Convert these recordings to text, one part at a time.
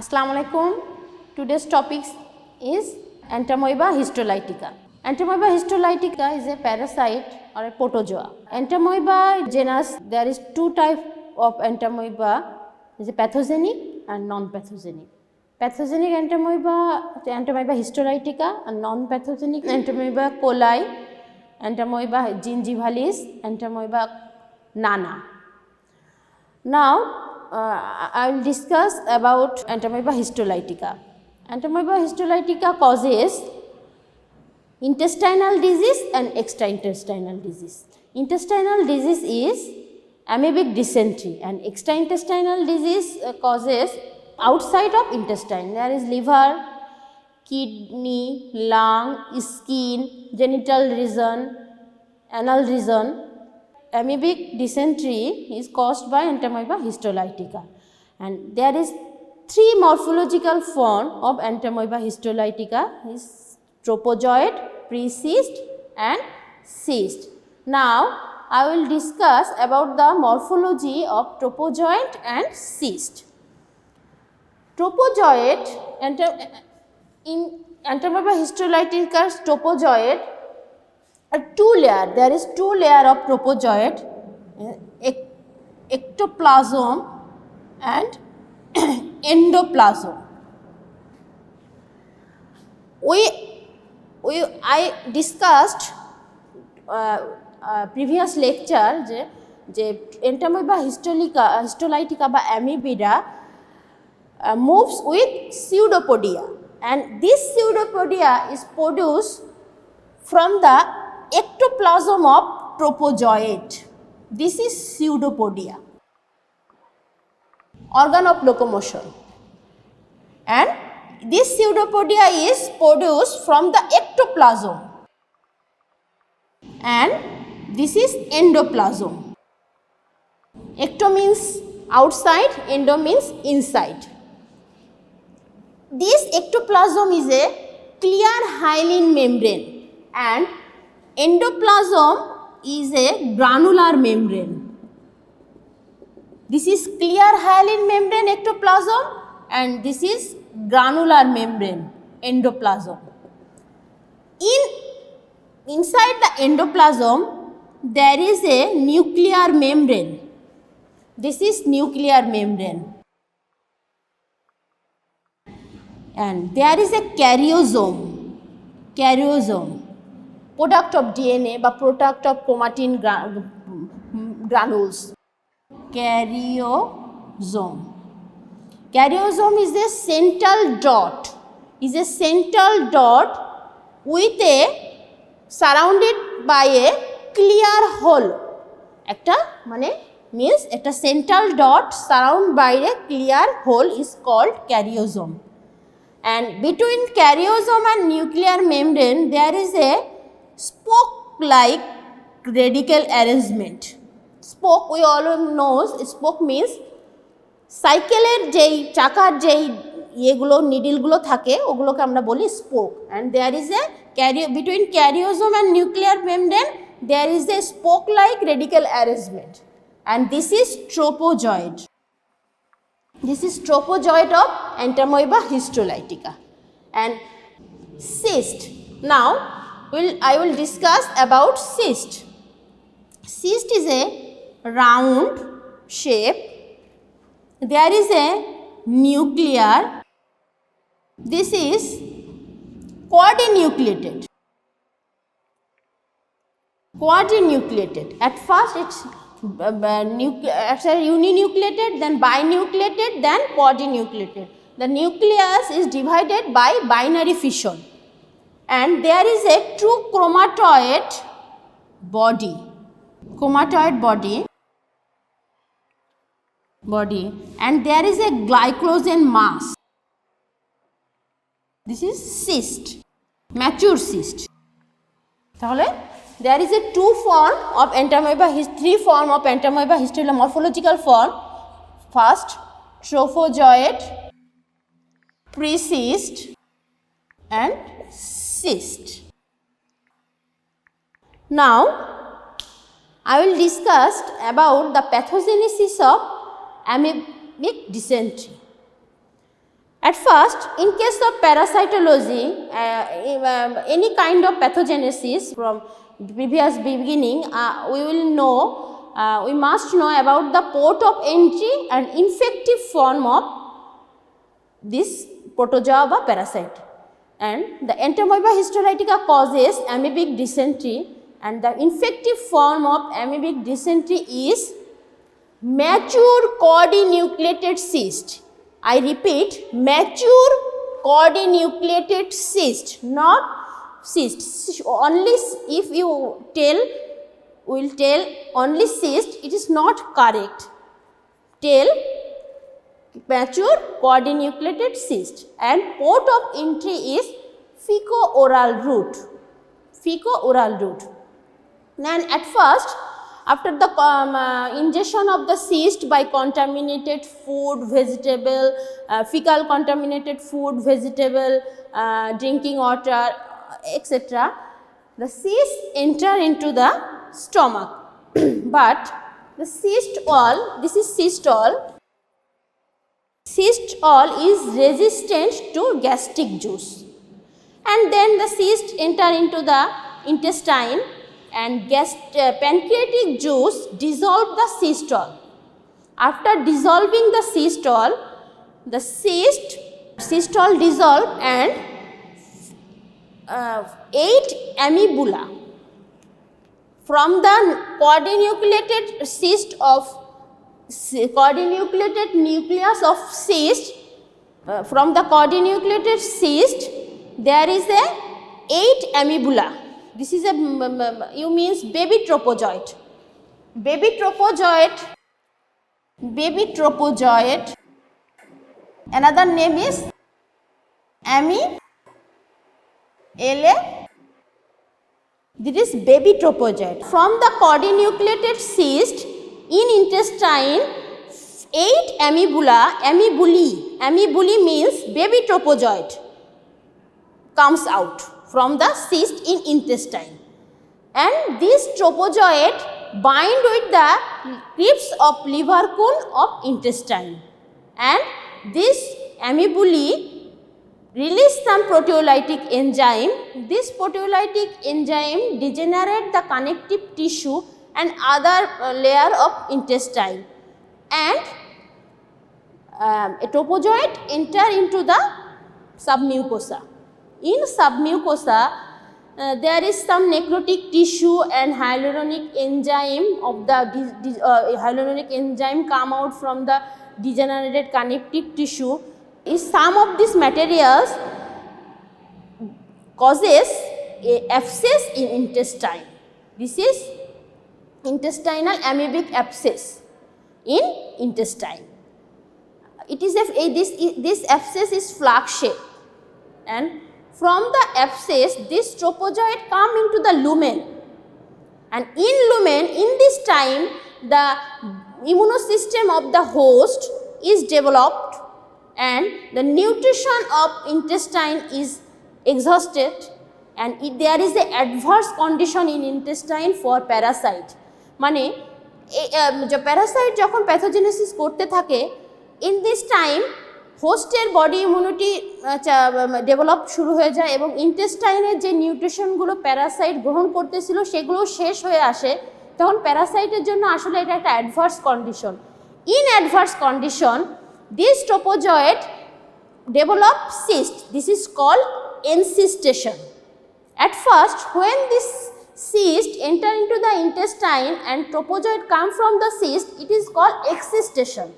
Assalamu alaikum. Today's topic is Entamoeba histolytica. Entamoeba histolytica is a parasite or a protozoa. Entamoeba genus, there is two types of Entamoeba, is a pathogenic and non-pathogenic. Pathogenic Entamoeba histolytica and non-pathogenic Entamoeba coli, Entamoeba gingivalis, Entamoeba nana. Now, I will discuss about Entamoeba histolytica. Entamoeba histolytica causes intestinal disease and extraintestinal disease. Intestinal disease is amoebic dysentery and extraintestinal disease causes outside of intestine. There is liver, kidney, lung, skin, genital region, anal region. Amoebic dysentery is caused by Entamoeba histolytica, and there is three morphological form of Entamoeba histolytica is tropozoid, pre-cyst and cyst. Now, I will discuss about the morphology of tropozoid and cyst. Tropozoid, in Entamoeba histolytica's tropozoid, there is two layer of tropozoid, ectoplasm and endoplasm. I discussed previous lecture যে Entamoeba histolytica বা amoeba moves with pseudopodia, and this pseudopodia is produced from the ectoplasm of tropozoid. This is pseudopodia, organ of locomotion, and this pseudopodia is produced from the ectoplasm, and this is endoplasm. Ecto means outside, endo means inside. This ectoplasm is a clear hyaline membrane and endoplasm is a granular membrane. This is clear hyaline membrane ectoplasm and this is granular membrane endoplasm. Inside the endoplasm there is a nuclear membrane. This is nuclear membrane. And there is a karyosome, product of DNA বা product of chromatin granules. Karyosome is a central dot, with a surrounded by a clear hole. একটা মানে means একটা central dot surrounded by a clear hole is called karyosome. And between karyosome and nuclear membrane there is a spoke-like radical arrangement. Spoke, we all know, spoke means সাইকেলের যেই চাকার যেই ইয়েগুলো নিডলগুলো থাকে ওগুলোকে আমরা বলি spoke, and there is a between karyosome and nuclear membrane there is a spoke-like radical arrangement, and this is tropozoid. This is tropozoid of Entamoeba histolytica. And cyst. Now, I will discuss about cyst. Cyst is a round shape. There is a nuclear. This is quadrinucleated. At first it's uninucleated, then binucleated, then quadrinucleated. The nucleus is divided by binary fission, and there is a true chromatoid body, and there is a glycogen mass. This is cyst, mature cyst. তাহলে there is a three form of Entamoeba histolytica morphological form. First, tropozoid, pre-cyst and cyst. Now, I will discuss about the pathogenesis of amoebic dysentery. At first, in case of parasitology, any kind of pathogenesis from previous beginning, we will know, we must know about the port of entry and infective form of this protozoa or parasite. And the Entamoeba histolytica causes amoebic dysentery, and the infective form of amoebic dysentery is mature cordinucleated cyst. I repeat, mature cordinucleated cyst, not cyst. Only if you will tell only cyst, it is not correct. Tell mature cordinucleated cyst, and port of entry is feco-oral route. Feco-oral route. And at first, after the ingestion of the cyst by contaminated food, vegetable, fecal contaminated food, vegetable, drinking water, etc., the cyst enter into the stomach. But the cyst wall, this is cyst wall is resistant to gastric juice, and then the cyst enter into the intestine, and pancreatic juice dissolve the cyst wall. After dissolving the cyst wall dissolve, and 8 amoebula from the cordinucleated nucleus of cyst, from the cordinucleated cyst there is a 8 amoebula. This is a you means baby trophozoite. Baby trophozoite. Another name is amoeba. This is baby trophozoite. From the cordinucleated cyst in intestine, 8 amoebulae means baby trophozoite comes out from the cyst in intestine, and this trophozoite bind with the crypts of liver cone of intestine, and this amoebulae release some proteolytic enzyme. This proteolytic enzyme degenerate the connective tissue and other layer of intestine, and a trophozoite enter into the submucosa. In submucosa, there is some necrotic tissue and hyaluronic enzyme of the hyaluronic enzyme come out from the degenerated connective tissue. Some of these materials causes a abscess in intestine. This is intestinal amoebic abscess in intestine. It is this abscess is flag shaped, and from the abscess this trophozoite come into the lumen, and in lumen, in this time the immunosystem of the host is developed, and the nutrition of intestine is exhausted, and there is a adverse condition in intestine for parasite. মানে parasite যখন pathogenesis করতে থাকে, in this time হোস্টের body immunity develop শুরু হয়ে যায় এবং ইন্টেস্টাইনের যে নিউট্রিশনগুলো প্যারাসাইট গ্রহণ করতেছিল সেগুলো শেষ হয়ে আসে, তখন প্যারাসাইটের জন্য আসলে এটা একটা adverse condition. In adverse condition this trophozoite develop cyst, this is called encystation. At first, when this cyst enter into the intestine and trophozoite come from the cyst, it is called excistation.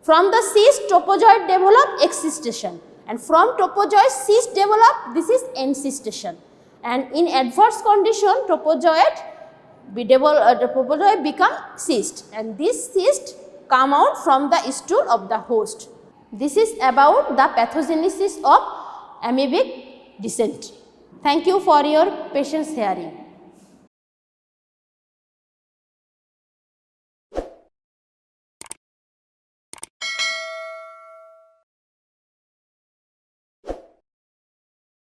From the cyst, trophozoite develop excistation, and from trophozoite cyst develop, this is encystation. And in adverse condition, trophozoite become cyst, and this cyst come out from the stool of the host. This is about the pathogenesis of amoebic dysentery. Thank you for your patience hearing.